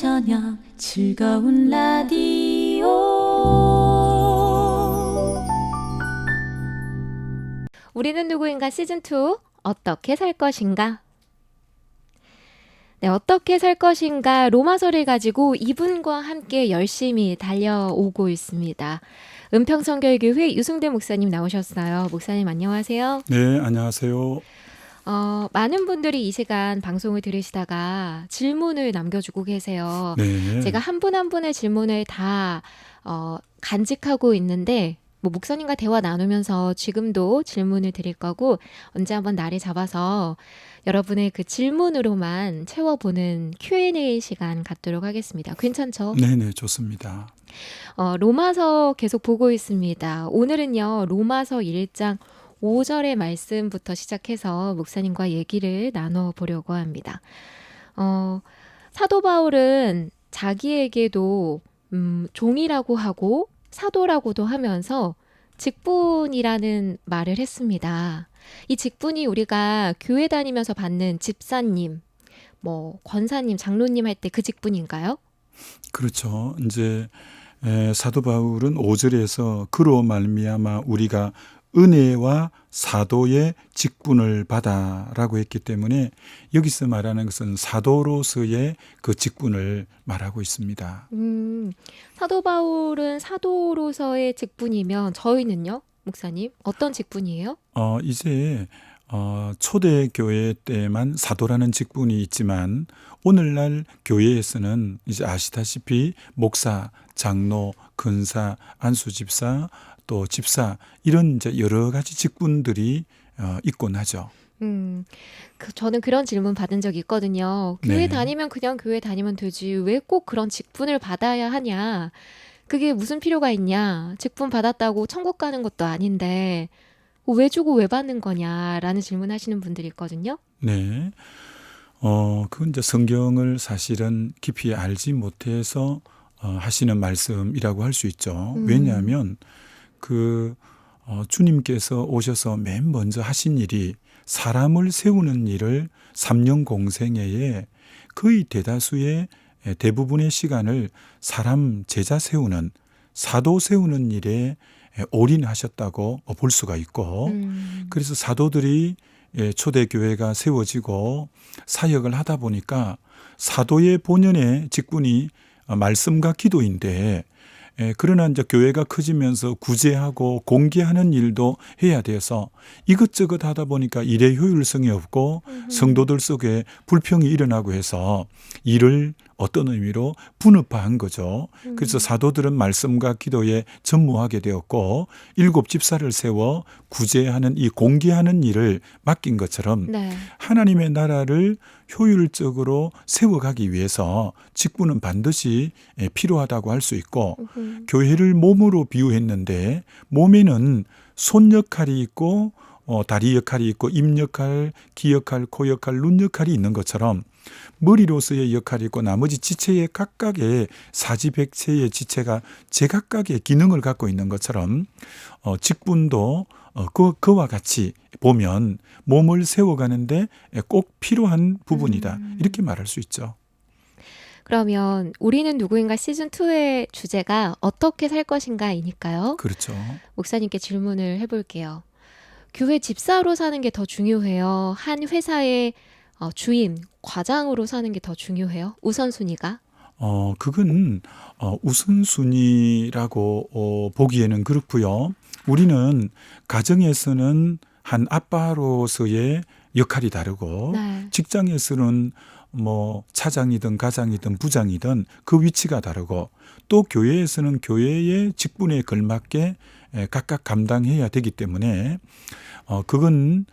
저녁 즐거운 라디오. 우리는 누구인가 시즌2 어떻게 살 것인가? 네, 어떻게 살 것인가 로마서를 가지고 이분과 함께 열심히 달려오고 있습니다. 은평성결교회 유승대 목사님 나오셨어요. 목사님 안녕하세요. 네, 안녕하세요. 많은 분들이 이 시간 방송을 들으시다가 질문을 남겨주고 계세요. 네. 제가 한 분 한 분의 질문을 다 간직하고 있는데 목사님과 대화 나누면서 지금도 질문을 드릴 거고 언제 한번 날을 잡아서 여러분의 그 질문으로만 채워보는 Q&A 시간 갖도록 하겠습니다. 괜찮죠? 네네, 좋습니다. 로마서 계속 보고 있습니다. 오늘은요, 로마서 1장 5절의 말씀부터 시작해서 목사님과 얘기를 나눠보려고 합니다. 사도 바울은 자기에게도 종이라고 하고 사도라고도 하면서 직분이라는 말을 했습니다. 이 직분이 우리가 교회 다니면서 받는 집사님, 권사님, 장로님 할 때 그 직분인가요? 그렇죠. 이제 사도 바울은 5절에서 그로 말미암아 우리가 은혜와 사도의 직분을 받아라고 했기 때문에 여기서 말하는 것은 사도로서의 그 직분을 말하고 있습니다. 사도 바울은 사도로서의 직분이면 저희는요, 목사님, 어떤 직분이에요? 이제 초대교회 때만 사도라는 직분이 있지만 오늘날 교회에서는 이제 아시다시피 목사, 장로, 근사, 안수집사, 또 집사 이런 이제 여러 가지 직분들이 있곤 하죠. 저는 그런 질문 받은 적이 있거든요. 교회 네. 다니면 그냥 교회 다니면 되지. 왜 꼭 그런 직분을 받아야 하냐? 그게 무슨 필요가 있냐? 직분 받았다고 천국 가는 것도 아닌데 왜 주고 왜 받는 거냐라는 질문 하시는 분들이 있거든요. 네. 그건 이제 성경을 사실은 깊이 알지 못해서 하시는 말씀이라고 할 수 있죠. 왜냐하면 주님께서 오셔서 맨 먼저 하신 일이 사람을 세우는 일을 3년 공생애에 거의 대부분의 시간을 사람 제자 세우는 사도 세우는 일에 올인하셨다고 볼 수가 있고 그래서 사도들이 초대교회가 세워지고 사역을 하다 보니까 사도의 본연의 직분이 말씀과 기도인데 그러나 이제 교회가 커지면서 구제하고 공개하는 일도 해야 돼서 이것저것 하다 보니까 일의 효율성이 없고 성도들 속에 불평이 일어나고 해서 일을 어떤 의미로 분업화한 거죠. 그래서 사도들은 말씀과 기도에 전무하게 되었고 7 집사를 세워 구제하는 이 공개하는 일을 맡긴 것처럼 네. 하나님의 나라를 효율적으로 세워가기 위해서 직분은 반드시 필요하다고 할 수 있고 교회를 몸으로 비유했는데 몸에는 손 역할이 있고 다리 역할이 있고 입 역할, 귀 역할, 코 역할, 눈 역할이 있는 것처럼 머리로서의 역할이 있고 나머지 지체의 각각의 사지백체의 지체가 제각각의 기능을 갖고 있는 것처럼 직분도 그와 같이 보면 몸을 세워가는데 꼭 필요한 부분이다. 이렇게 말할 수 있죠. 그러면 우리는 누구인가 시즌2의 주제가 어떻게 살 것인가이니까요. 그렇죠. 목사님께 질문을 해볼게요. 교회 집사로 사는 게 더 중요해요? 한 회사의 주임, 과장으로 사는 게 더 중요해요? 우선순위가? 그건 우선순위라고 보기에는 그렇고요. 우리는 가정에서는 한 아빠로서의 역할이 다르고 네. 직장에서는 차장이든 가장이든 부장이든 그 위치가 다르고 또 교회에서는 교회의 직분에 걸맞게 각각 감당해야 되기 때문에 그건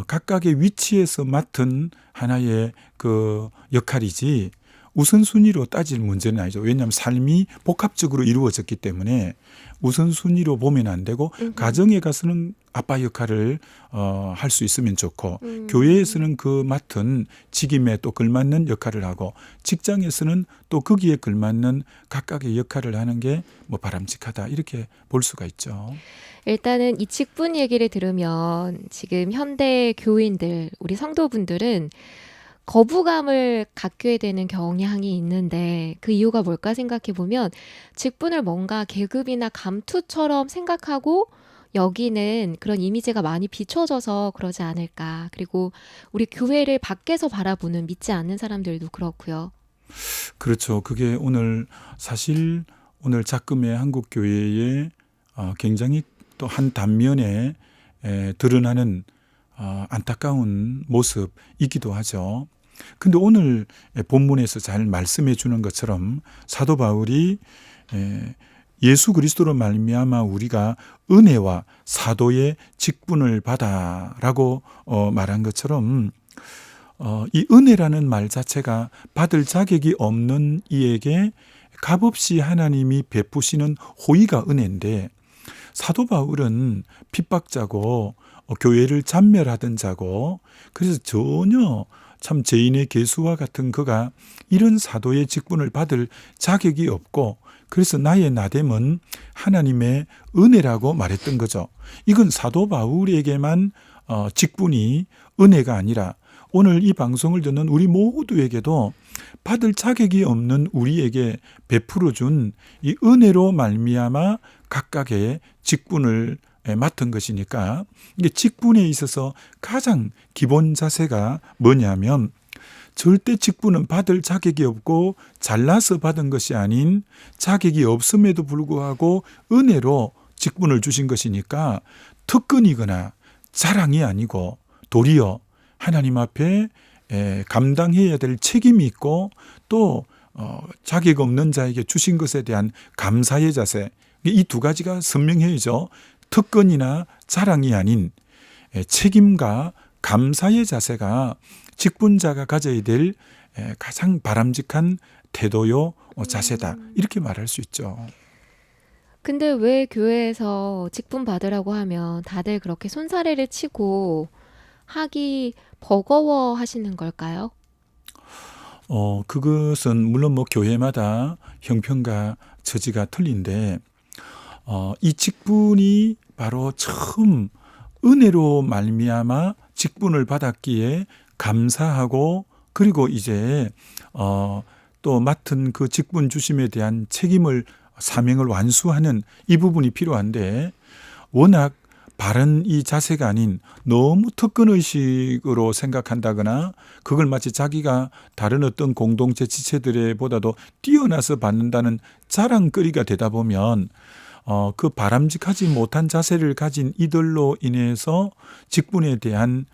각각의 위치에서 맡은 하나의 그 역할이지 우선순위로 따질 문제는 아니죠. 왜냐하면 삶이 복합적으로 이루어졌기 때문에 우선순위로 보면 안 되고 가정에 가서는 아빠 역할을 할 수 있으면 좋고 교회에서는 그 맡은 직임에 또 걸맞는 역할을 하고 직장에서는 또 거기에 걸맞는 각각의 역할을 하는 게 바람직하다 이렇게 볼 수가 있죠. 일단은 이 직분 얘기를 들으면 지금 현대 교인들, 우리 성도분들은 거부감을 갖게 되는 경향이 있는데 그 이유가 뭘까 생각해 보면 직분을 뭔가 계급이나 감투처럼 생각하고 여기는 그런 이미지가 많이 비춰져서 그러지 않을까. 그리고 우리 교회를 밖에서 바라보는 믿지 않는 사람들도 그렇고요. 그렇죠. 그게 오늘 사실 오늘 작금의 한국교회의 굉장히 또 한 단면에 드러나는 안타까운 모습이기도 하죠. 근데 오늘 본문에서 잘 말씀해 주는 것처럼 사도 바울이 예수 그리스도로 말미암아 우리가 은혜와 사도의 직분을 받아라고 말한 것처럼 이 은혜라는 말 자체가 받을 자격이 없는 이에게 값없이 하나님이 베푸시는 호의가 은혜인데, 사도 바울은 핍박자고 교회를 잔멸하던 자고, 그래서 전혀 참 죄인의 개수와 같은 그가 이런 사도의 직분을 받을 자격이 없고, 그래서 나의 나됨은 하나님의 은혜라고 말했던 거죠. 이건 사도 바울에게만 직분이 은혜가 아니라 오늘 이 방송을 듣는 우리 모두에게도 받을 자격이 없는 우리에게 베풀어 준 이 은혜로 말미암아 각각의 직분을 맡은 것이니까, 이게 직분에 있어서 가장 기본 자세가 뭐냐면, 절대 직분은 받을 자격이 없고 잘나서 받은 것이 아닌 자격이 없음에도 불구하고 은혜로 직분을 주신 것이니까 특권이거나 자랑이 아니고 도리어 하나님 앞에 감당해야 될 책임이 있고, 또 자격 없는 자에게 주신 것에 대한 감사의 자세, 이 두 가지가 선명해야죠. 특권이나 자랑이 아닌 책임과 감사의 자세가 직분자가 가져야 될 가장 바람직한 태도요 자세다, 이렇게 말할 수 있죠. 근데 왜 교회에서 직분 받으라고 하면 다들 그렇게 손사래를 치고 하기 버거워 하시는 걸까요? 그것은 물론 뭐 교회마다 형편과 처지가 틀린데, 이 직분이 바로 처음 은혜로 말미암아 직분을 받았기에 감사하고, 그리고 이제 또 맡은 그 직분 주심에 대한 책임을, 사명을 완수하는 이 부분이 필요한데, 워낙 바른 이 자세가 아닌 너무 특권의식으로 생각한다거나 그걸 마치 자기가 다른 어떤 공동체 지체들보다도 뛰어나서 받는다는 자랑거리가 되다 보면 그 바람직하지 못한 자세를 가진 이들로 인해서 직분에 대한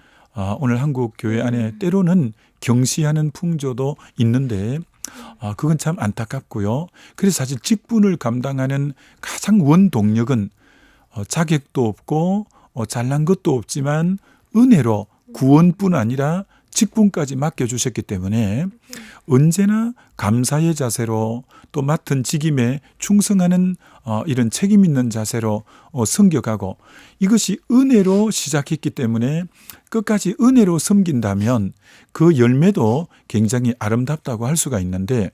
오늘 한국 교회 안에 때로는 경시하는 풍조도 있는데, 그건 참 안타깝고요. 그래서 사실 직분을 감당하는 가장 원동력은 자격도 없고 잘난 것도 없지만 은혜로 구원뿐 아니라 직분까지 맡겨주셨기 때문에 언제나 감사의 자세로, 또 맡은 직임에 충성하는 이런 책임 있는 자세로 섬겨가고, 이것이 은혜로 시작했기 때문에 끝까지 은혜로 섬긴다면 그 열매도 굉장히 아름답다고 할 수가 있는데,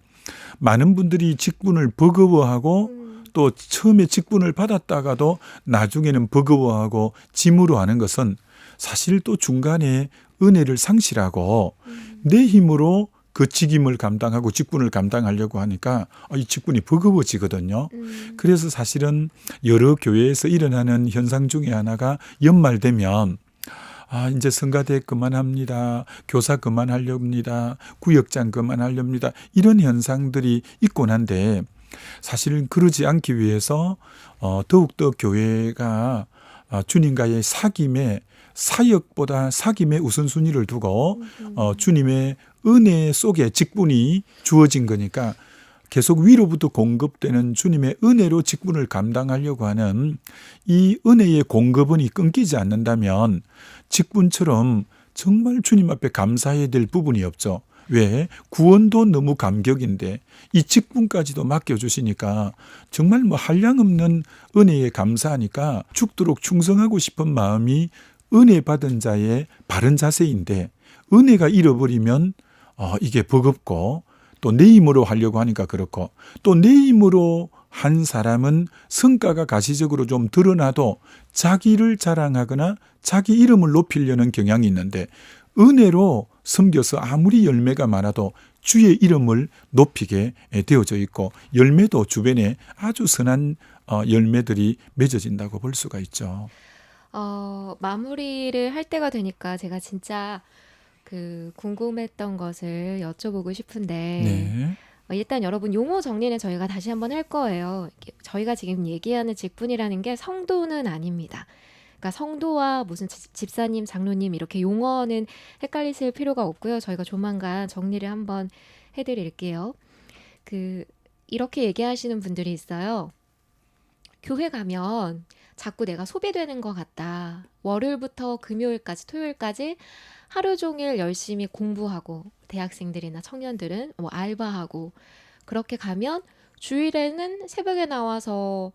많은 분들이 직분을 버거워하고 또 처음에 직분을 받았다가도 나중에는 버거워하고 짐으로 하는 것은 사실 또 중간에 은혜를 상실하고 내 힘으로 그 직임을 감당하고 직분을 감당하려고 하니까 이 직분이 버거워지거든요. 그래서 사실은 여러 교회에서 일어나는 현상 중에 하나가 연말 되면 이제 성가대 그만합니다. 교사 그만하렵니다. 구역장 그만하렵니다. 이런 현상들이 있곤 한데, 사실은 그러지 않기 위해서 더욱더 교회가 주님과의 사귐에, 사역보다 사귐의 우선순위를 두고 주님의 은혜 속에 직분이 주어진 거니까 계속 위로부터 공급되는 주님의 은혜로 직분을 감당하려고 하는 이 은혜의 공급원이 끊기지 않는다면 직분처럼 정말 주님 앞에 감사해야 될 부분이 없죠. 왜? 구원도 너무 감격인데 이 직분까지도 맡겨주시니까 정말 뭐 한량없는 은혜에 감사하니까 죽도록 충성하고 싶은 마음이 은혜 받은 자의 바른 자세인데, 은혜가 잃어버리면 이게 버겁고, 또 내 힘으로 하려고 하니까 그렇고, 또 내 힘으로 한 사람은 성과가 가시적으로 좀 드러나도 자기를 자랑하거나 자기 이름을 높이려는 경향이 있는데, 은혜로 섬겨서 아무리 열매가 많아도 주의 이름을 높이게 되어져 있고 열매도 주변에 아주 선한 열매들이 맺어진다고 볼 수가 있죠. 마무리를 할 때가 되니까 제가 진짜 그 궁금했던 것을 여쭤보고 싶은데 네. 일단 여러분 용어 정리는 저희가 다시 한번 할 거예요. 저희가 지금 얘기하는 직분이라는 게 성도는 아닙니다. 그러니까 성도와 무슨 집사님, 장로님 이렇게 용어는 헷갈리실 필요가 없고요. 저희가 조만간 정리를 한번 해드릴게요. 이렇게 얘기하시는 분들이 있어요. 교회 가면 자꾸 내가 소비되는 것 같다. 월요일부터 금요일까지, 토요일까지 하루 종일 열심히 공부하고 대학생들이나 청년들은 뭐 알바하고 그렇게 가면 주일에는 새벽에 나와서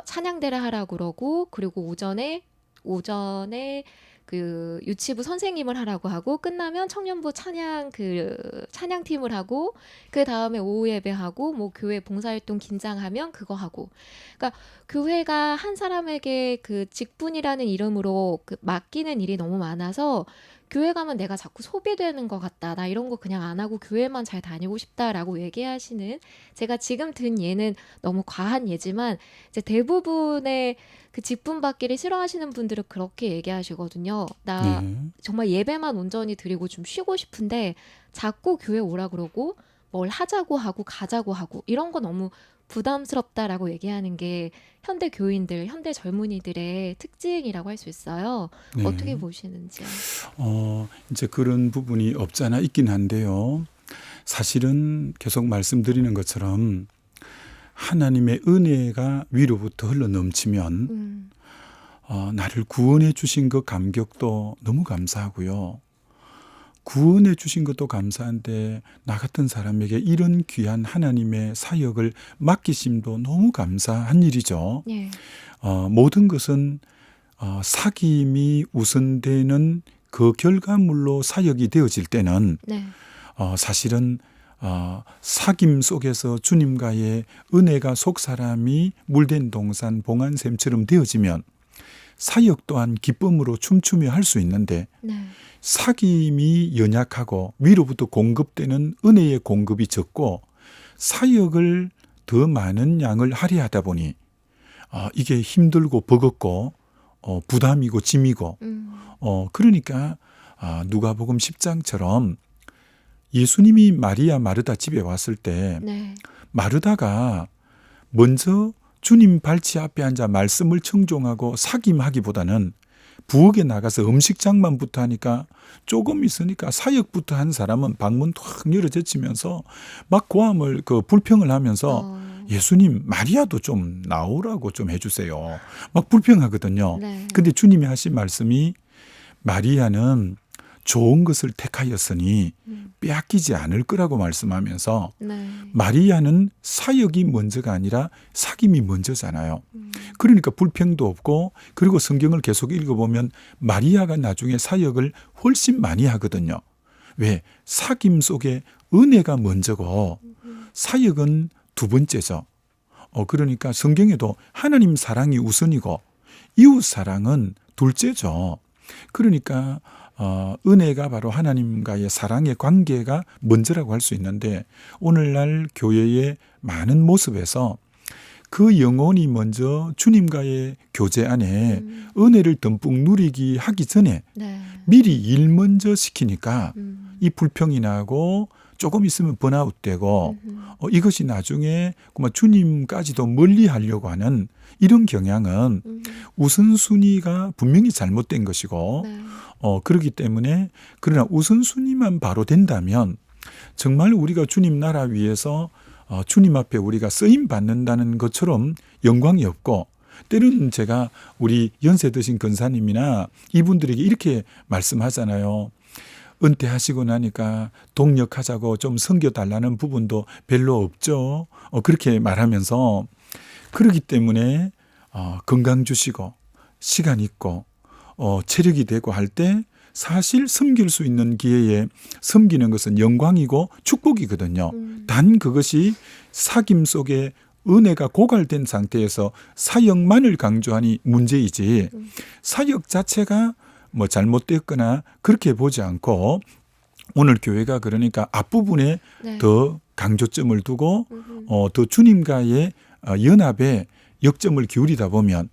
찬양대를 하라고 그러고 그리고 오전에 그 유치부 선생님을 하라고 하고 끝나면 청년부 찬양팀을 하고 그 다음에 오후 예배하고 뭐 교회 봉사활동 긴장하면 그거 하고 그러니까 교회가 한 사람에게 그 직분이라는 이름으로 그 맡기는 일이 너무 많아서 교회 가면 내가 자꾸 소비되는 것 같다. 나 이런 거 그냥 안 하고 교회만 잘 다니고 싶다라고 얘기하시는 제가 지금 든 예는 너무 과한 예지만 이제 대부분의 그 직분 받기를 싫어하시는 분들은 그렇게 얘기하시거든요. 나 네. 정말 예배만 온전히 드리고 좀 쉬고 싶은데 자꾸 교회 오라 그러고 뭘 하자고 하고 가자고 하고 이런 거 너무 부담스럽다라고 얘기하는 게 현대 교인들, 현대 젊은이들의 특징이라고 할 수 있어요. 네. 어떻게 보시는지요? 이제 그런 부분이 없잖아 있긴 한데요. 사실은 계속 말씀드리는 것처럼 하나님의 은혜가 위로부터 흘러 넘치면 나를 구원해 주신 그 감격도 너무 감사하고요. 구원해 주신 것도 감사한데 나 같은 사람에게 이런 귀한 하나님의 사역을 맡기심도 너무 감사한 일이죠. 네. 모든 것은 사귐이 우선되는 그 결과물로 사역이 되어질 때는 네. 사실은 사귐 속에서 주님과의 은혜가 속사람이 물된 동산 봉안샘처럼 되어지면 사역 또한 기쁨으로 춤추며 할 수 있는데 네. 사귐이 연약하고 위로부터 공급되는 은혜의 공급이 적고 사역을 더 많은 양을 할애하다 보니 이게 힘들고 버겁고 부담이고 짐이고 그러니까 누가복음 10장처럼 예수님이 마리아 마르다 집에 왔을 때 네. 마르다가 먼저 주님 발치 앞에 앉아 말씀을 청종하고 사귐하기보다는 부엌에 나가서 음식장만부터 하니까 조금 있으니까 사역부터 한 사람은 방문 탁 열어 제치면서 막 고함을 불평을 하면서 예수님 마리아도 좀 나오라고 좀 해주세요. 막 불평하거든요. 네. 근데 주님이 하신 말씀이 마리아는 좋은 것을 택하였으니 빼앗기지 않을 거라고 말씀하면서 네. 마리아는 사역이 먼저가 아니라 사귐이 먼저잖아요. 그러니까 불평도 없고 그리고 성경을 계속 읽어보면 마리아가 나중에 사역을 훨씬 많이 하거든요. 왜? 사귐 속에 은혜가 먼저고 사역은 두 번째죠. 그러니까 성경에도 하나님 사랑이 우선이고 이웃 사랑은 둘째죠. 그러니까 은혜가 바로 하나님과의 사랑의 관계가 먼저라고 할 수 있는데 오늘날 교회의 많은 모습에서 그 영혼이 먼저 주님과의 교제 안에 은혜를 듬뿍 누리기 하기 전에 네. 미리 일 먼저 시키니까 이 불평이 나고 조금 있으면 번아웃되고 이것이 나중에 주님까지도 멀리 하려고 하는 이런 경향은 우선순위가 분명히 잘못된 것이고 네. 그렇기 때문에 그러나 우선순위만 바로 된다면 정말 우리가 주님 나라 위에서 주님 앞에 우리가 쓰임 받는다는 것처럼 영광이 없고 때로는 제가 우리 연세 드신 권사님이나 이분들에게 이렇게 말씀하잖아요. 은퇴하시고 나니까 동력하자고 좀 섬겨달라는 부분도 별로 없죠. 그렇게 말하면서 그렇기 때문에 건강 주시고 시간 있고 체력이 되고 할 때 사실 섬길 수 있는 기회에 섬기는 것은 영광이고 축복이거든요. 단 그것이 사귐 속에 은혜가 고갈된 상태에서 사역만을 강조하니 문제이지 사역 자체가 뭐 잘못됐거나 그렇게 보지 않고 오늘 교회가 그러니까 앞부분에 네. 더 강조점을 두고 음흠. 더 주님과의 연합에 역점을 기울이다 보면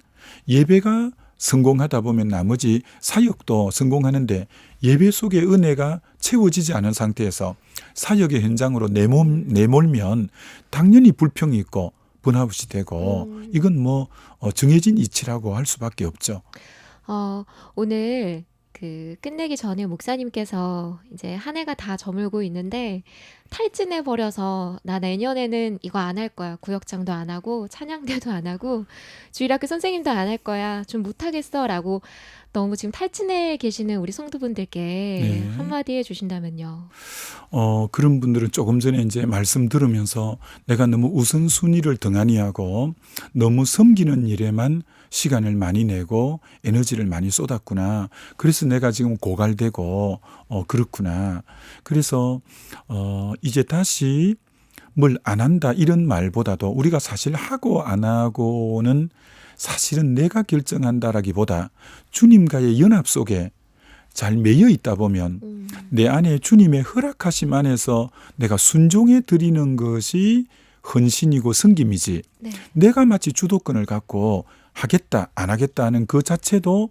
예배가 성공하다 보면 나머지 사역도 성공하는데 예배 속의 은혜가 채워지지 않은 상태에서 사역의 현장으로 내몰면 당연히 불평이 있고 번아웃이 되고 이건 뭐 정해진 이치라고 할 수밖에 없죠. 오늘 그 끝내기 전에 목사님께서 이제 한 해가 다 저물고 있는데 탈진해 버려서 나 내년에는 이거 안 할 거야. 구역장도 안 하고 찬양대도 안 하고 주일학교 선생님도 안 할 거야. 좀 못하겠어라고 너무 지금 탈진해 계시는 우리 성도분들께 네. 한마디 해주신다면요. 그런 분들은 조금 전에 이제 말씀 들으면서 내가 너무 우선순위를 등한히 하고 너무 섬기는 일에만 시간을 많이 내고 에너지를 많이 쏟았구나. 그래서 내가 지금 고갈되고 그렇구나. 그래서 이제 다시 뭘 안 한다 이런 말보다도 우리가 사실 하고 안 하고는 사실은 내가 결정한다라기보다 주님과의 연합 속에 잘 매여 있다 보면 내 안에 주님의 허락하심 안에서 내가 순종해 드리는 것이 헌신이고 섬김이지. 네. 내가 마치 주도권을 갖고 하겠다 안 하겠다 하는 그 자체도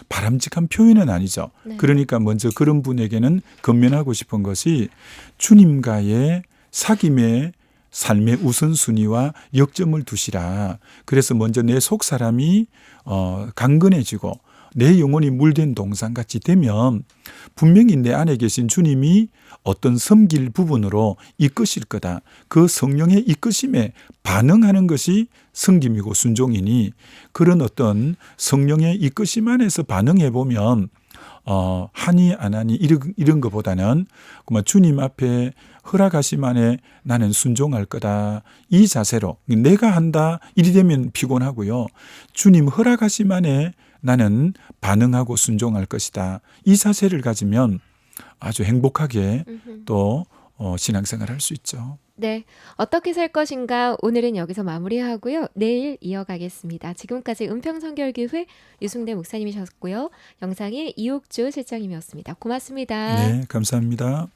바람직한 표현은 아니죠. 네. 그러니까 먼저 그런 분에게는 건면하고 싶은 것이 주님과의 사귐의 삶의 우선순위와 역점을 두시라. 그래서 먼저 내 속사람이 강건해지고 내 영혼이 물된 동산같이 되면 분명히 내 안에 계신 주님이 어떤 섬길 부분으로 이끄실 거다. 그 성령의 이끄심에 반응하는 것이 섬김이고 순종이니 그런 어떤 성령의 이끄심 안에서 반응해 보면 하니 안 하니 이런 것보다는 그만 주님 앞에 허락하심 안에 나는 순종할 거다. 이 자세로 내가 한다 이리 되면 피곤하고요. 주님 허락하심 안에 나는 반응하고 순종할 것이다. 이 자세를 가지면 아주 행복하게 또 신앙생활 할 수 있죠. 네, 어떻게 살 것인가 오늘은 여기서 마무리하고요. 내일 이어가겠습니다. 지금까지 은평선결교회 유승대 목사님이셨고요. 영상의 이옥주 실장님이었습니다. 고맙습니다. 네, 감사합니다.